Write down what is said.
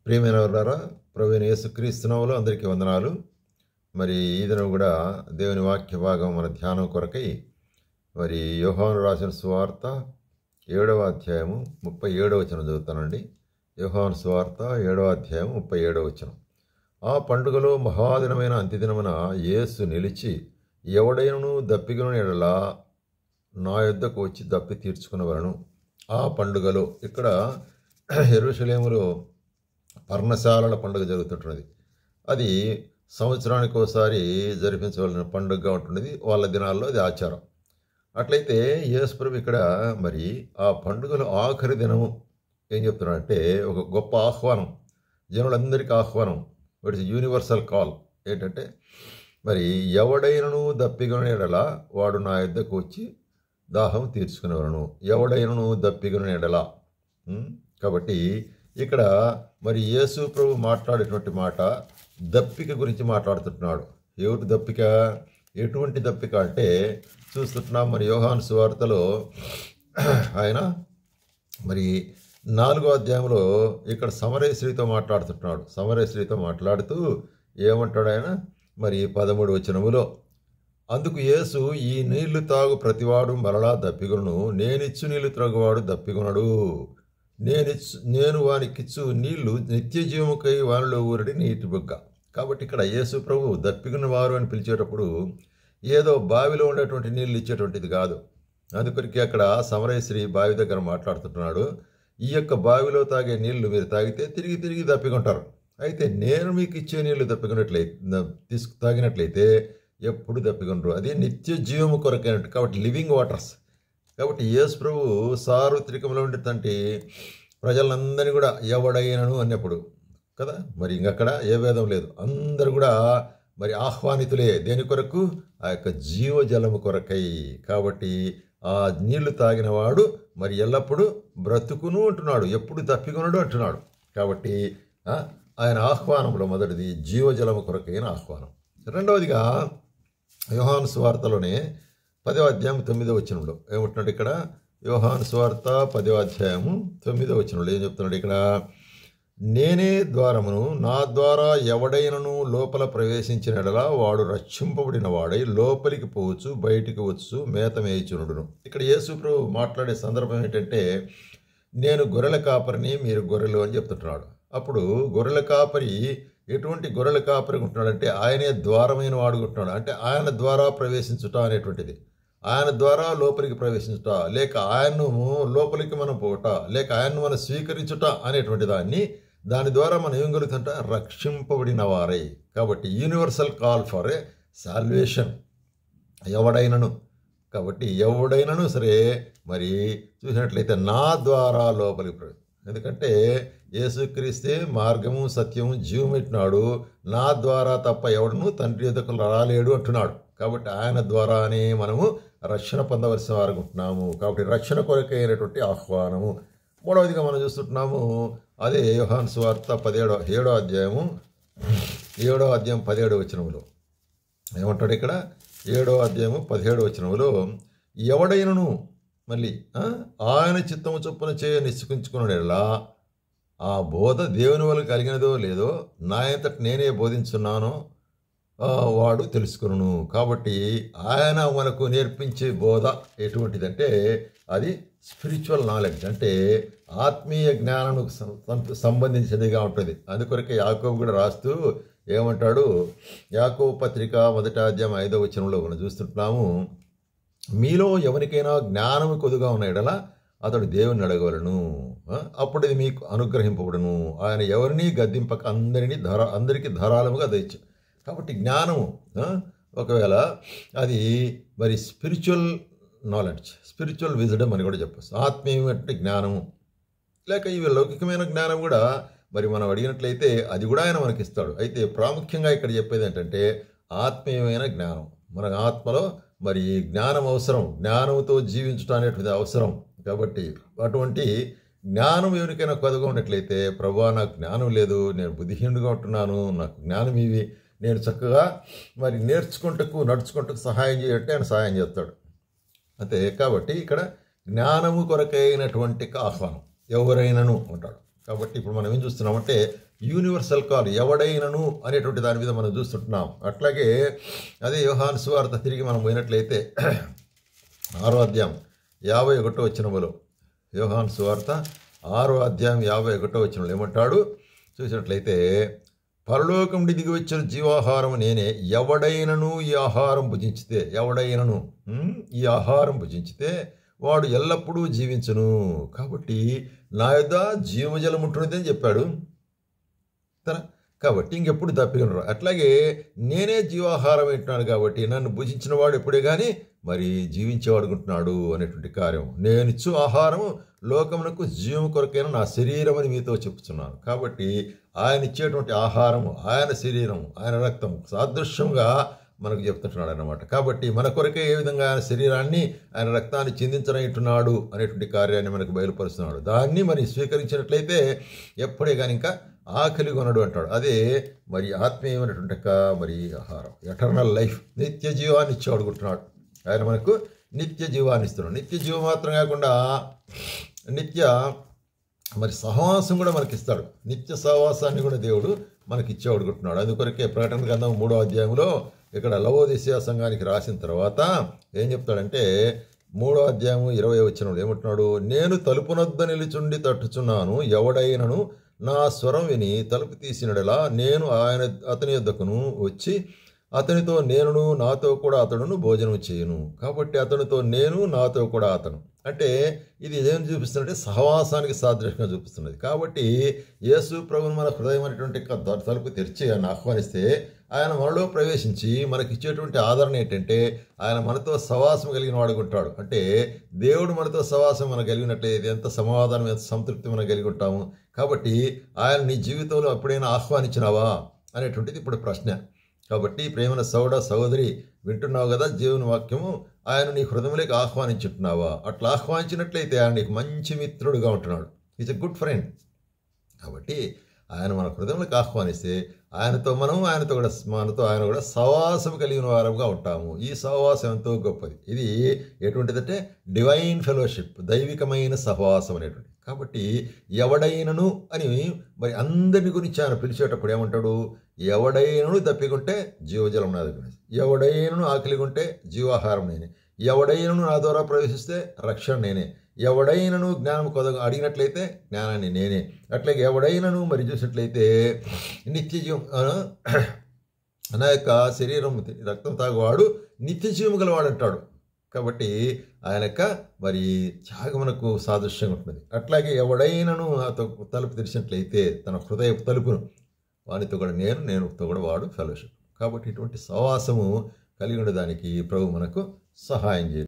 ప్రియమైన వారులారా, ప్రభువైన యేసుక్రీస్తు నామములో అందరికీ వందనాలు. మరి ఈ దినం కూడా దేవుని వాక్య భాగం మన ధ్యానం కొరకై మరి యోహాను రాసిన సువార్త 7వ అధ్యాయము 37వ వచనం చదువుతానండి. యోహాను సువార్త 7వ అధ్యాయం 37వ వచనం. ఆ పండుగలో మహాదినమైన అంత్యదినమున యేసు నిలిచి, ఎవడైనను దప్పిగొన ఎడల నా యొద్దకు వచ్చి దప్పి తీర్చుకునవలను. ఆ పండుగలో ఇక్కడ యెరూషలేములో పర్ణశాలల పండుగ జరుగుతుంటున్నది. అది సంవత్సరానికి ఒకసారి జరిపించవలసిన పండుగగా ఉంటున్నది. వాళ్ళ దినాల్లో అది ఆచారం. అట్లయితే యేసు ప్రభు ఇక్కడ మరి ఆ పండుగలో ఆఖరి దినము ఏం చెప్తున్నాడంటే, ఒక గొప్ప ఆహ్వానం, జనులందరికీ ఆహ్వానం. It's universal call. ఏంటంటే, మరి ఎవడైనను దప్పిగొన ఎడల వాడు నా యొద్దకు వచ్చి దాహం తీర్చుకునేవారును. ఎవడైనను దప్పిగొన ఎడల. కాబట్టి ఇక్కడ మరి యేసు ప్రభు మాట్లాడేటువంటి మాట దప్పిక గురించి మాట్లాడుతున్నాడు. ఏమిటి దప్పిక? ఎటువంటి దప్పిక అంటే చూస్తున్నాం మరి యోహాను సువార్తలో ఆయన మరి 4వ అధ్యాయంలో ఇక్కడ సమరయ స్త్రీతో మాట్లాడుతున్నాడు. సమరయ స్త్రీతో మాట్లాడుతూ ఏమంటాడు ఆయన? మరి 13వ వచనములో, అందుకు యేసు, ఈ నీళ్లు తాగు ప్రతివాడు మరలా దప్పిగొను, నేనిచ్చు నీళ్లు త్రాగువాడు దప్పిగొనడు. నేను వానికిచ్చు నీళ్లు నిత్య జీవముకై వానిలో ఊరడి నీటి బుగ్గ. కాబట్టి ఇక్కడ యేసు ప్రభు దప్పిగొన్న వారు అని పిలిచేటప్పుడు ఏదో బావిలో ఉండేటువంటి నీళ్ళు ఇచ్చేటువంటిది కాదు. అందుకొరికి అక్కడ సమరయ స్త్రీ బావి దగ్గర మాట్లాడుతున్నాడు. ఈ యొక్క బావిలో తాగే నీళ్లు మీరు తాగితే తిరిగి తిరిగి దప్పికొంటారు. అయితే నేను మీకు ఇచ్చే నీళ్లు తాగినట్లయితే ఎప్పుడు దప్పికొనరు. అది నిత్య జీవము కొరకైనట్టు. కాబట్టి లివింగ్ వాటర్స్. కాబట్టి యేసు ప్రభు సార్వత్రికంలో ఉండేటువంటి ప్రజలందరినీ కూడా ఎవడైనను అన్నప్పుడు కదా, మరి ఇంకక్కడ ఏ భేదం లేదు. అందరూ కూడా మరి ఆహ్వానితులే. దేని కొరకు? ఆ యొక్క జీవజలము కొరకై. కాబట్టి ఆ నీళ్లు తాగిన వాడు మరి ఎల్లప్పుడూ బ్రతుకును అంటున్నాడు, ఎప్పుడు తప్పికొనడు అంటున్నాడు. కాబట్టి ఆయన ఆహ్వానంలో మొదటిది జీవజలము కొరకైన ఆహ్వానం. రెండవదిగా యోహాను సువార్తలోనే 10వ అధ్యాయం 9వ వచనంలో ఏమంటున్నాడు? ఇక్కడ యోహాను సువార్త 10వ అధ్యాయము 9వ వచనంలో ఏం చెప్తున్నాడు? ఇక్కడ నేనే ద్వారమును, నా ద్వారా ఎవడైనను లోపల ప్రవేశించిన ఎడల వాడు రక్షింపబడిన వాడై లోపలికి పోవచ్చు, బయటికి వచ్చు, మేత మేయిచునుడును. ఇక్కడ యేసు ప్రభు మాట్లాడే సందర్భం ఏంటంటే, నేను గొర్రెల కాపరిని, మీరు గొర్రెలు అని చెప్తుంటున్నాడు. అప్పుడు గొర్రెల కాపరి ఎటువంటి గొర్రెల కాపరి ఉంటున్నాడంటే, ఆయనే ద్వారమైన వాడుకుంటున్నాడు. అంటే ఆయన ద్వారా ప్రవేశించుట అనేటువంటిది, ఆయన ద్వారా లోపలికి ప్రవేశించుట, లేక ఆయన్ను లోపలికి మనం పోవట, లేక ఆయన్ను మనం స్వీకరించుట అనేటువంటి దాని ద్వారా మనం ఏం కలుగుతుంట? రక్షింపబడిన వారై. కాబట్టి universal call for a salvation. ఎవడైనను, కాబట్టి ఎవడైనను సరే మరి చూసినట్లయితే నా ద్వారా లోపలికి ఎందుకంటే యేసుక్రీస్తే మార్గము సత్యము జీవం పెట్టినాడు. నా ద్వారా తప్ప ఎవడను తండ్రి ఎదుకు రాలేడు అంటున్నాడు. కాబట్టి ఆయన ద్వారానే మనము రక్షణ పొందవలసిన వారు ఉంటున్నాము. కాబట్టి రక్షణ కొరకైనటువంటి ఆహ్వానము. మూడవదిగా మనం చూస్తుంటున్నాము, అదే యోహాను సువార్త 7వ అధ్యాయం 17వ వచనములో ఏమంటాడు? ఇక్కడ 7వ అధ్యాయము 17వ వచనములో, ఎవడైనను మళ్ళీ ఆయన చిత్తము చొప్పున చేయ నిశ్చయించుకున్నాడేలా ఆ బోధ దేవుని వల్ల కలిగినదో లేదో నా అంతట నేనే బోధించున్నానో వాడు తెలుసుకును. కాబట్టి ఆయన మనకు నేర్పించే బోధ ఎటువంటిదంటే అది స్పిరిచువల్ నాలెడ్జ్, అంటే ఆత్మీయ జ్ఞానానికి సంబంధించినదిగా ఉంటుంది. అందుకొరకే యాకోబు కూడా రాస్తూ ఏమంటాడు? యాకోబు పత్రిక 1వ అధ్యాయం 5వ వచనంలో మనం చూస్తుంటున్నాము, మీలో ఎవరికైనా జ్ఞానము కొద్దుగా ఉన్న ఎడల అతడు దేవుని అడగవలను, అప్పుడు ఇది మీకు అనుగ్రహింపబడును. ఆయన ఎవరిని గద్దింపక అందరికీ ధారాళముగా దయచు. కాబట్టి జ్ఞానము ఒకవేళ అది మరి స్పిరిచువల్ నాలెడ్జ్, స్పిరిచువల్ విజ్డమ్ అని కూడా చెప్పచ్చు. ఆత్మీయమైన జ్ఞానము, లేక ఇవి లౌకికమైన జ్ఞానం కూడా మరి మనం అడిగినట్లయితే అది కూడా ఆయన మనకిస్తాడు. అయితే ప్రాముఖ్యంగా ఇక్కడ చెప్పేది ఏంటంటే ఆత్మీయమైన జ్ఞానం. మన ఆత్మలో మరి జ్ఞానం అవసరం, జ్ఞానంతో జీవించడం అనేటువంటిది అవసరం. కాబట్టి అటువంటి జ్ఞానం ఎవరికైనా కొద్దుగా ఉన్నట్లయితే, ప్రభువా నాకు జ్ఞానం లేదు, నేను బుద్ధిహీనుడిగా ఉంటున్నాను, నాకు జ్ఞానం ఇవి, నేను చక్కగా మరి నడుచుకుంటూ సహాయం చేయంటే ఆయన సహాయం చేస్తాడు. అంతే. కాబట్టి ఇక్కడ జ్ఞానము కొరకైనటువంటి ఆహ్వానం ఎవరైనాను అంటాడు. కాబట్టి ఇప్పుడు మనం ఏం చూస్తున్నామంటే యూనివర్సల్ కాల్, ఎవడైనను అనేటువంటి దాని మీద మనం చూస్తుంటున్నాం. అట్లాగే అదే యోహాను సువార్త తిరిగి మనం పోయినట్లయితే 6వ అధ్యాయం 51వ వచనములో, యోహాను సువార్త 6వ అధ్యాయం 51వ వచనంలో ఏమంటాడు చూసినట్లయితే, పరలోకం నుండి దిగి వచ్చిన జీవాహారం నేనే, ఎవడైనను ఈ ఆహారం భుజించితే, ఎవడైనను ఈ ఆహారం భుజించితే వాడు ఎల్లప్పుడూ జీవించును. కాబట్టి నా యొద్ద జీవజలం ఉంటున్నది అని చెప్పాడు. కాబట్టి ఇంకెప్పుడు దప్పిగలరు. అట్లాగే నేనే జీవాహారం ఏంటున్నాను కాబట్టి నన్ను భుజించిన వాడు ఎప్పుడే కానీ మరి జీవించేవాడుకుంటున్నాడు అనేటువంటి కార్యం. నేను ఇచ్చు ఆహారము లోకమునకు జీవము కొరకైన నా శరీరం అని మీతో చెప్తున్నాను. కాబట్టి ఆయన ఇచ్చేటువంటి ఆహారము, ఆయన శరీరము, ఆయన రక్తము సాదృశ్యంగా మనకు చెప్తుంటున్నాడు అన్నమాట. కాబట్టి మన కొరకే ఏ విధంగా ఆయన శరీరాన్ని, ఆయన రక్తాన్ని చిందించనంటున్నాడు అనేటువంటి కార్యాన్ని మనకు బయలుపరుస్తున్నాడు. దాన్ని మరి స్వీకరించినట్లయితే ఎప్పుడే కానీ ఇంకా ఆకలి కొనడు అంటాడు. అదే మరి ఆత్మీయమైనటువంటి మరి ఆహారం, ఎటర్నల్ లైఫ్, నిత్య జీవాన్ని ఇచ్చేవాడుకుంటున్నాడు. ఆయన మనకు నిత్య జీవాన్ని ఇస్తున్నాడు. నిత్య జీవం మాత్రం కాకుండా నిత్య మరి సహవాసం కూడా మనకి ఇస్తాడు. నిత్య సహవాసాన్ని కూడా దేవుడు మనకి ఇచ్చేవాడుకుంటున్నాడు. అందుకొరకే ప్రకటన గ్రంథం 3వ అధ్యాయంలో ఇక్కడ లవోదిసియా సంఘానికి రాసిన తర్వాత ఏం చెప్తాడంటే 3వ అధ్యాయం 20వ వచనంలో ఏమంటున్నాడు, నేను తలుపునొద్ద నిలుచుండి తట్టుచున్నాను, ఎవడైనను నా స్వరం విని తలుపు తీసినడలా నేను అతని యొద్దకును వచ్చి అతనితో నేనును నాతో కూడా అతడును భోజనం చేయను. కాబట్టి అతనితో నేను, నాతో కూడా అతను అంటే ఇది ఏం చూపిస్తుందంటే సహవాసానికి సాదృశ్యంగా చూపిస్తున్నది. కాబట్టి యేసు ప్రభువును మన హృదయం అనేటువంటి తలుపు తెరిచి ఆయన ఆహ్వానిస్తే ఆయన మనలో ప్రవేశించి మనకిచ్చేటువంటి ఆదరణ ఏంటంటే ఆయన మనతో సహవాసం కలిగిన వాడుకుంటాడు. అంటే దేవుడు మనతో సహవాసం మనకు కలిగినట్లయితే ఎంత సమాధానం, ఎంత సంతృప్తి మనం కలిగి ఉంటాము. కాబట్టి ఆయన నీ జీవితంలో ఎప్పుడైనా ఆహ్వానించినావా అనేటువంటిది ఇప్పుడు ప్రశ్న. కాబట్టి ప్రేమన సహోదరి వింటున్నావు కదా జీవన వాక్యము, ఆయన నీ హృదయంలోకి ఆహ్వానించుంటున్నావా? అట్లా ఆహ్వానించినట్లయితే ఆయన నీకు మంచి మిత్రుడుగా ఉంటున్నాడు. Is a good friend. కాబట్టి ఆయన మన హృదయంలోకి ఆహ్వానిస్తే ఆయనతో ఆయన కూడా సహవాసం కలిగిన వారంగా ఉంటాము. ఈ సహవాసం ఎంతో గొప్పది. ఇది ఎటువంటిదంటే డివైన్ ఫెలోషిప్, దైవికమైన సహవాసం అనేటువంటి. కాబట్టి ఎవడైనను అని మరి అందరిని గురించి ఆయన పిలిచేటప్పుడు ఏమంటాడు, ఎవడైనను దప్పికుంటే జీవజలం నా దగ్గర, ఎవడైనను ఆకలిగుంటే జీవాహారం నేనే, ఎవడైనను నా ద్వారా ప్రవేశిస్తే రక్షణ నేనే, ఎవడైనను జ్ఞానం అడిగినట్లయితే జ్ఞానాన్ని నేనే, అట్లాగే ఎవడైనను మరి చూసినట్లయితే నిత్య జీవం నా యొక్క శరీరం రక్తం తాగువాడు నిత్య జీవం గలవాడు అంటాడు. కాబట్టి ఆయన యొక్క మరి త్యాగమునకు సాదృశ్యంగా ఉంటుంది. అట్లాగే ఎవడైనను తలుపు తెరిచినట్లయితే తన హృదయ తలుపును వానితో కూడా నేనుతో కూడా వాడు ఫెలోషిప్. కాబట్టి ఇటువంటి సహవాసము కలిగి ఉండడానికి ప్రభు మనకు సహాయం చేయాలి.